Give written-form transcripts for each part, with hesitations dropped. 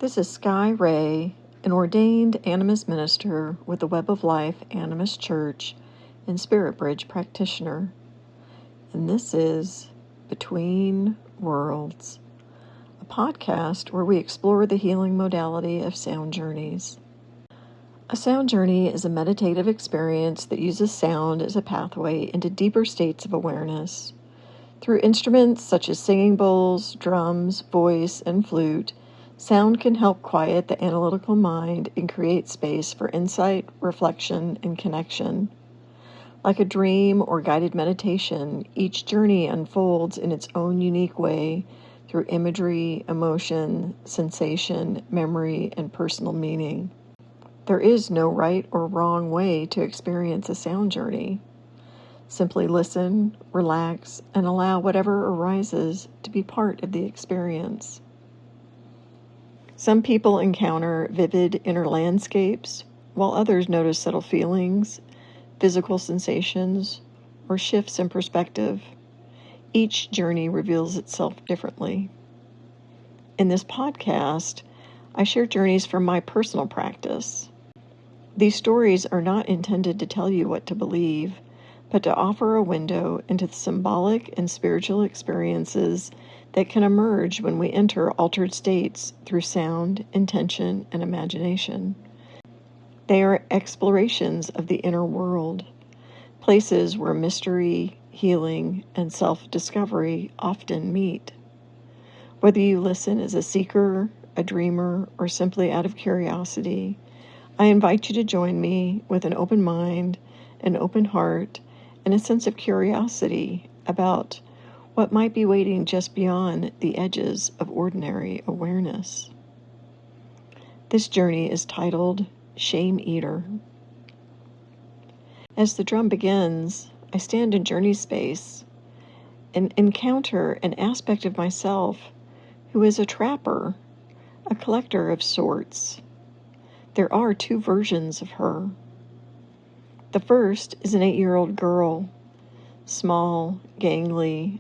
This is Sky Rey, an ordained Animist Minister with the Web of Life Animist Church and Spirit Bridge practitioner. And this is Between Worlds, a podcast where we explore the healing modality of sound journeys. A sound journey is a meditative experience that uses sound as a pathway into deeper states of awareness. Through instruments such as singing bowls, drums, voice, and flute, sound can help quiet the analytical mind and create space for insight, reflection, and connection. Like a dream or guided meditation, each journey unfolds in its own unique way through imagery, emotion, sensation, memory, and personal meaning. There is no right or wrong way to experience a sound journey. Simply listen, relax, and allow whatever arises to be part of the experience. Some people encounter vivid inner landscapes, while others notice subtle feelings, physical sensations, or shifts in perspective. Each journey reveals itself differently. In this podcast, I share journeys from my personal practice. These stories are not intended to tell you what to believe, but to offer a window into the symbolic and spiritual experiences that can emerge when we enter altered states through sound, intention, and imagination. They are explorations of the inner world, places where mystery, healing, and self-discovery often meet. Whether you listen as a seeker, a dreamer, or simply out of curiosity, I invite you to join me with an open mind, an open heart, and a sense of curiosity about what might be waiting just beyond the edges of ordinary awareness. This journey is titled Shame Eater. As the drum begins, I stand in journey space and encounter an aspect of myself who is a trapper, a collector of sorts. There are two versions of her. The first is an 8-year-old girl, small, gangly,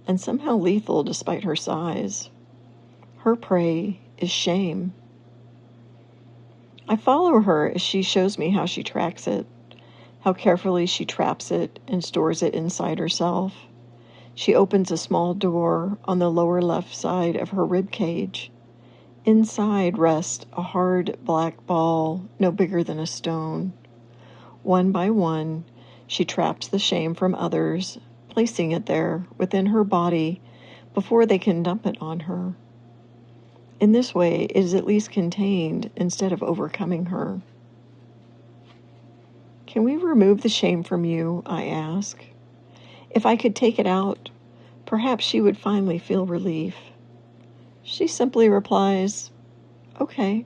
and somehow lethal despite her size. Her prey is shame. I follow her as she shows me how she tracks it, how carefully she traps it and stores it inside herself. She opens a small door on the lower left side of her rib cage. Inside rests a hard black ball no bigger than a stone. One by one, she traps the shame from others, placing it there within her body before they can dump it on her. In this way, it is at least contained instead of overcoming her. Can we remove the shame from you? I ask. If I could take it out, perhaps she would finally feel relief. She simply replies, okay.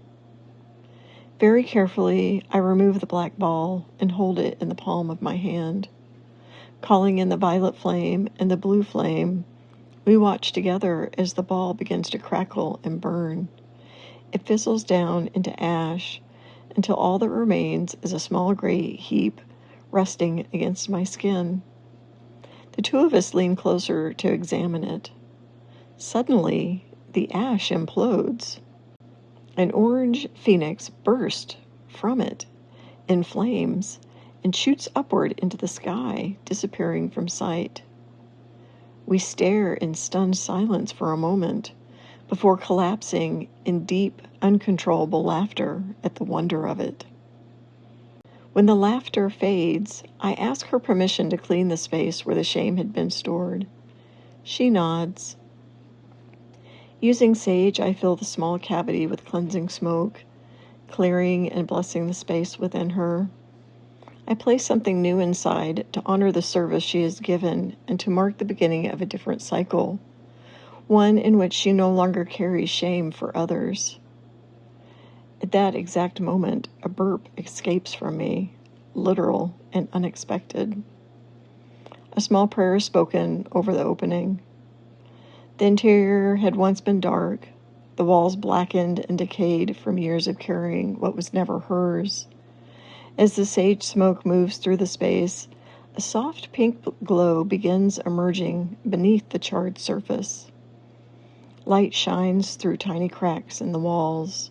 Very carefully, I remove the black ball and hold it in the palm of my hand. Calling in the violet flame and the blue flame, we watch together as the ball begins to crackle and burn. It fizzles down into ash until all that remains is a small gray heap resting against my skin. The two of us lean closer to examine it. Suddenly, the ash implodes. An orange phoenix bursts from it in flames and shoots upward into the sky, disappearing from sight. We stare in stunned silence for a moment before collapsing in deep, uncontrollable laughter at the wonder of it. When the laughter fades, I ask her permission to clean the space where the shame had been stored. She nods. Using sage, I fill the small cavity with cleansing smoke, clearing and blessing the space within her. I place something new inside to honor the service she has given and to mark the beginning of a different cycle, one in which she no longer carries shame for others. At that exact moment, a burp escapes from me, literal and unexpected. A small prayer is spoken over the opening. The interior had once been dark, the walls blackened and decayed from years of carrying what was never hers. As the sage smoke moves through the space, a soft pink glow begins emerging beneath the charred surface. Light shines through tiny cracks in the walls.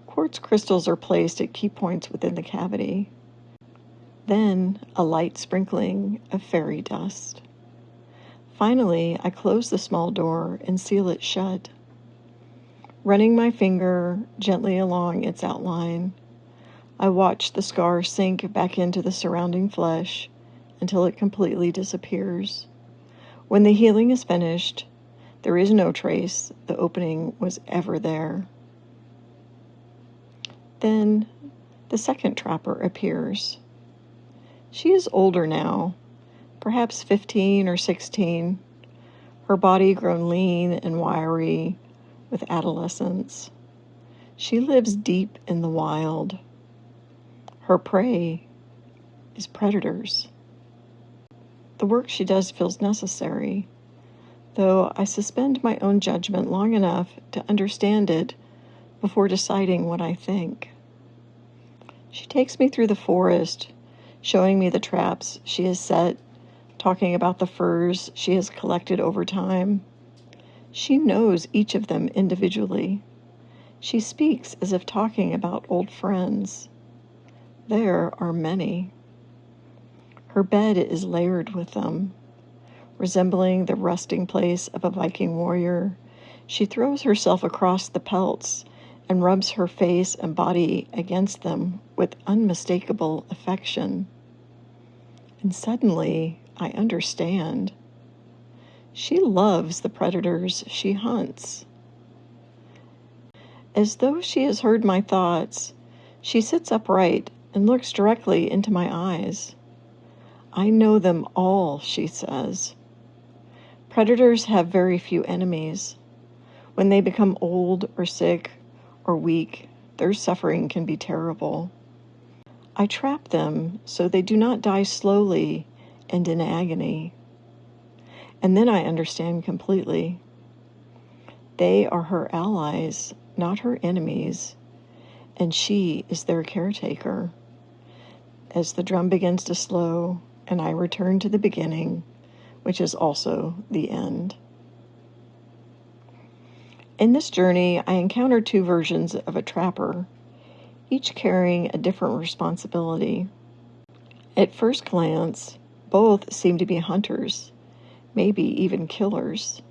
Quartz crystals are placed at key points within the cavity. Then a light sprinkling of fairy dust. Finally, I close the small door and seal it shut. Running my finger gently along its outline, I watch the scar sink back into the surrounding flesh until it completely disappears. When the healing is finished, there is no trace the opening was ever there. Then the second trapper appears. She is older now, perhaps 15 or 16, her body grown lean and wiry with adolescence. She lives deep in the wild. Her prey is predators. The work she does feels necessary, though I suspend my own judgment long enough to understand it before deciding what I think. She takes me through the forest, showing me the traps she has set, talking about the furs she has collected over time. She knows each of them individually. She speaks as if talking about old friends. There are many. Her bed is layered with them. Resembling the resting place of a Viking warrior, she throws herself across the pelts and rubs her face and body against them with unmistakable affection. And suddenly, I understand. She loves the predators she hunts. As though she has heard my thoughts, she sits upright and looks directly into my eyes. I know them all, she says. Predators have very few enemies. When they become old or sick or weak, their suffering can be terrible. I trap them so they do not die slowly and in agony. And then I understand completely. They are her allies, not her enemies, and she is their caretaker. As the drum begins to slow, and I return to the beginning, which is also the end. In this journey, I encountered two versions of a trapper, each carrying a different responsibility. At first glance, both seem to be hunters, maybe even killers.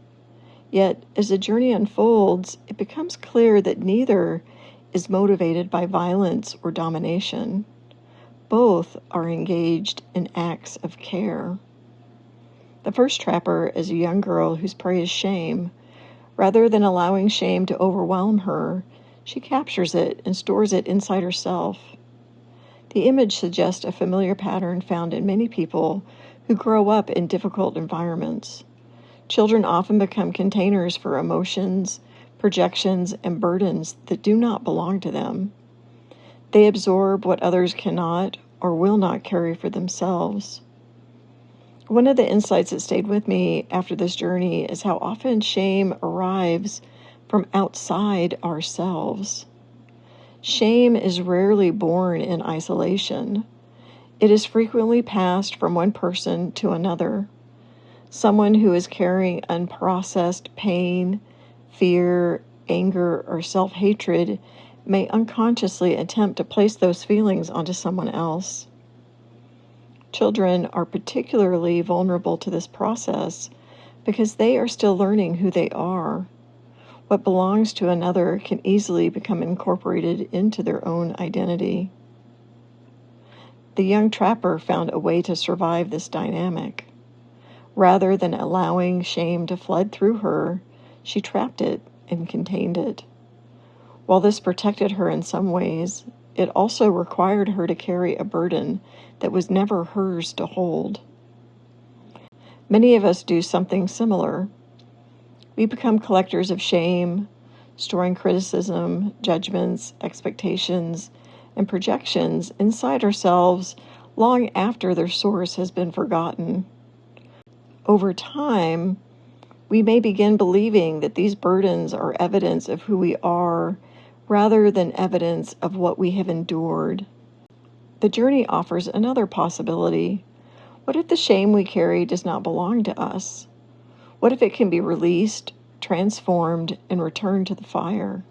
Yet, as the journey unfolds, it becomes clear that neither is motivated by violence or domination. Both are engaged in acts of care. The first trapper is a young girl whose prey is shame. Rather than allowing shame to overwhelm her, she captures it and stores it inside herself. The image suggests a familiar pattern found in many people who grow up in difficult environments. Children often become containers for emotions, projections, and burdens that do not belong to them. They absorb what others cannot or will not carry for themselves. One of the insights that stayed with me after this journey is how often shame arrives from outside ourselves. Shame is rarely born in isolation. It is frequently passed from one person to another. Someone who is carrying unprocessed pain, fear, anger, or self-hatred may unconsciously attempt to place those feelings onto someone else. Children are particularly vulnerable to this process because they are still learning who they are. What belongs to another can easily become incorporated into their own identity. The young trapper found a way to survive this dynamic. Rather than allowing shame to flood through her, she trapped it and contained it. While this protected her in some ways, it also required her to carry a burden that was never hers to hold. Many of us do something similar. We become collectors of shame, storing criticism, judgments, expectations, and projections inside ourselves long after their source has been forgotten. Over time, we may begin believing that these burdens are evidence of who we are rather than evidence of what we have endured. The journey offers another possibility. What if the shame we carry does not belong to us? What if it can be released, transformed, and returned to the fire?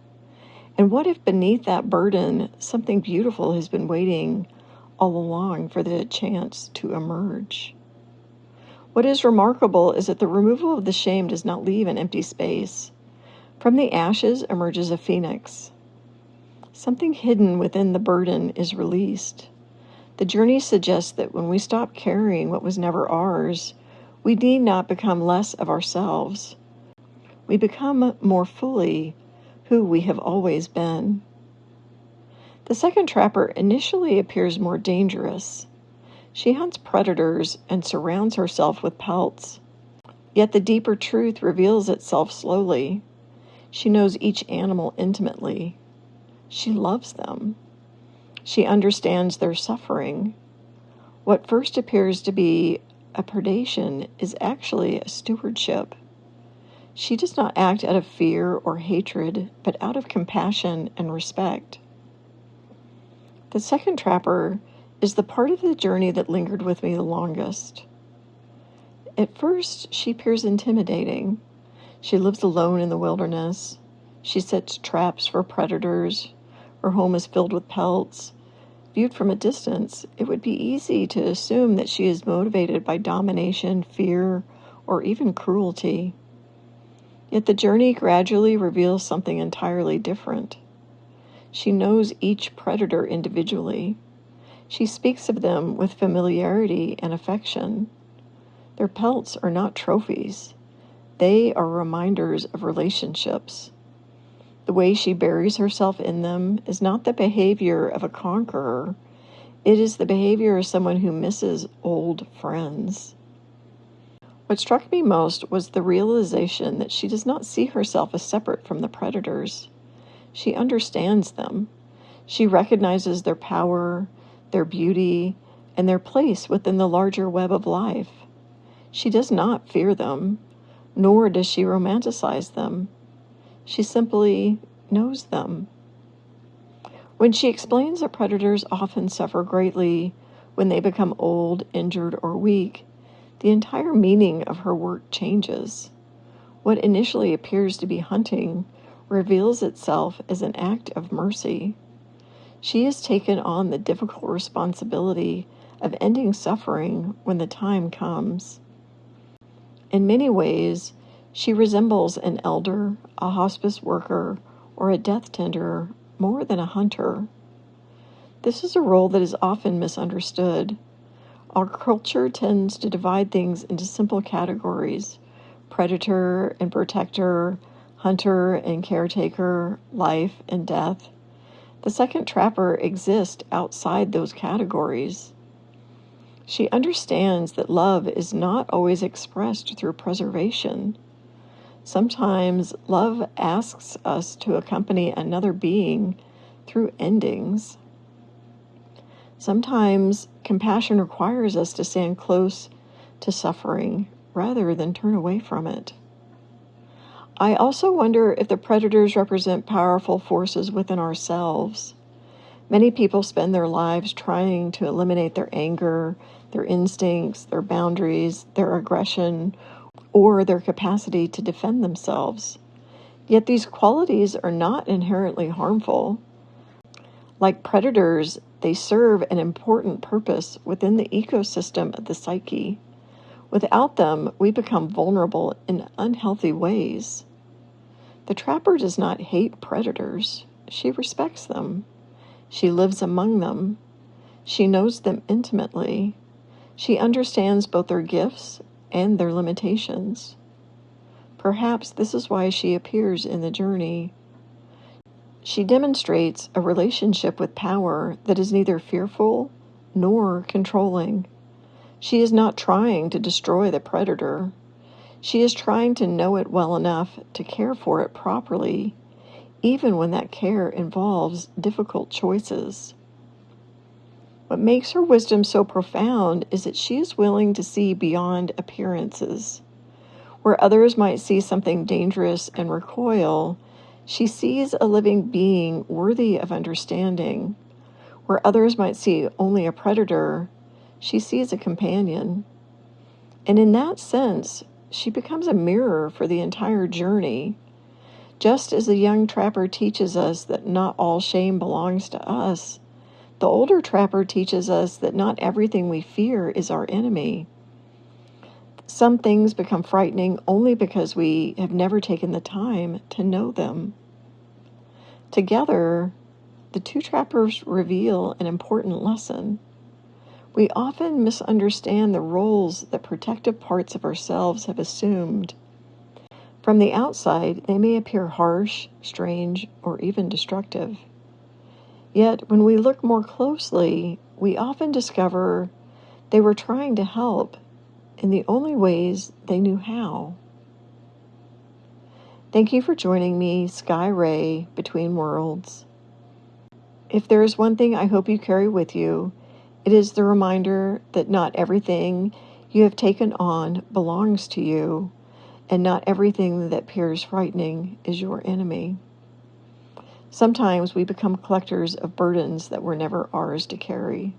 And what if beneath that burden, something beautiful has been waiting all along for the chance to emerge? What is remarkable is that the removal of the shame does not leave an empty space. From the ashes emerges a phoenix. Something hidden within the burden is released. The journey suggests that when we stop carrying what was never ours, we need not become less of ourselves. We become more fully who we have always been. The second trapper initially appears more dangerous. She hunts predators and surrounds herself with pelts. Yet the deeper truth reveals itself slowly. She knows each animal intimately. She loves them. She understands their suffering. What first appears to be a predation is actually a stewardship. She does not act out of fear or hatred, but out of compassion and respect. The second trapper is the part of the journey that lingered with me the longest. At first, she appears intimidating. She lives alone in the wilderness. She sets traps for predators. Her home is filled with pelts. Viewed from a distance, it would be easy to assume that she is motivated by domination, fear, or even cruelty. Yet the journey gradually reveals something entirely different. She knows each predator individually. She speaks of them with familiarity and affection. Their pelts are not trophies. They are reminders of relationships. The way she buries herself in them is not the behavior of a conqueror. It is the behavior of someone who misses old friends. What struck me most was the realization that she does not see herself as separate from the predators. She understands them. She recognizes their power, their beauty, and their place within the larger web of life. She does not fear them, nor does she romanticize them. She simply knows them. When she explains that predators often suffer greatly when they become old, injured, or weak, the entire meaning of her work changes. What initially appears to be hunting reveals itself as an act of mercy. She has taken on the difficult responsibility of ending suffering when the time comes. In many ways, she resembles an elder, a hospice worker, or a death tender more than a hunter. This is a role that is often misunderstood. Our culture tends to divide things into simple categories: predator and protector, hunter and caretaker, life and death. The second trapper exists outside those categories. She understands that love is not always expressed through preservation. Sometimes love asks us to accompany another being through endings. Sometimes compassion requires us to stand close to suffering rather than turn away from it. I also wonder if the predators represent powerful forces within ourselves. Many people spend their lives trying to eliminate their anger, their instincts, their boundaries, their aggression, or their capacity to defend themselves. Yet these qualities are not inherently harmful. Like predators, they serve an important purpose within the ecosystem of the psyche. Without them, we become vulnerable in unhealthy ways. The trapper does not hate predators. She respects them. She lives among them. She knows them intimately. She understands both their gifts and their limitations. Perhaps this is why she appears in the journey. She demonstrates a relationship with power that is neither fearful nor controlling. She is not trying to destroy the predator. She is trying to know it well enough to care for it properly, even when that care involves difficult choices. What makes her wisdom so profound is that she is willing to see beyond appearances. Where others might see something dangerous and recoil, she sees a living being worthy of understanding. Where others might see only a predator, she sees a companion. And in that sense, she becomes a mirror for the entire journey. Just as the young trapper teaches us that not all shame belongs to us, the older trapper teaches us that not everything we fear is our enemy. Some things become frightening only because we have never taken the time to know them. Together, the two trappers reveal an important lesson. We often misunderstand the roles that protective parts of ourselves have assumed. From the outside, they may appear harsh, strange, or even destructive. Yet, when we look more closely, we often discover they were trying to help in the only ways they knew how. Thank you for joining me, Sky Rey, Between Worlds. If there is one thing I hope you carry with you, it is the reminder that not everything you have taken on belongs to you, and not everything that appears frightening is your enemy. Sometimes we become collectors of burdens that were never ours to carry.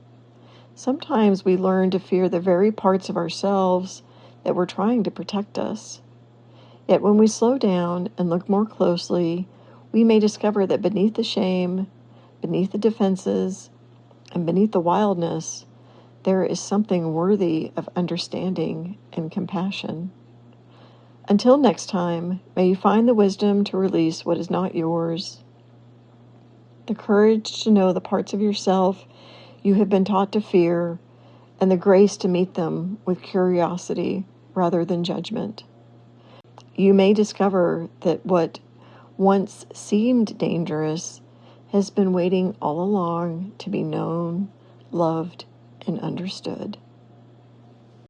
Sometimes we learn to fear the very parts of ourselves that were trying to protect us. Yet when we slow down and look more closely, we may discover that beneath the shame, beneath the defenses, and beneath the wildness, there is something worthy of understanding and compassion. Until next time, may you find the wisdom to release what is not yours, the courage to know the parts of yourself you have been taught to fear, and the grace to meet them with curiosity rather than judgment. You may discover that what once seemed dangerous has been waiting all along to be known, loved, and understood.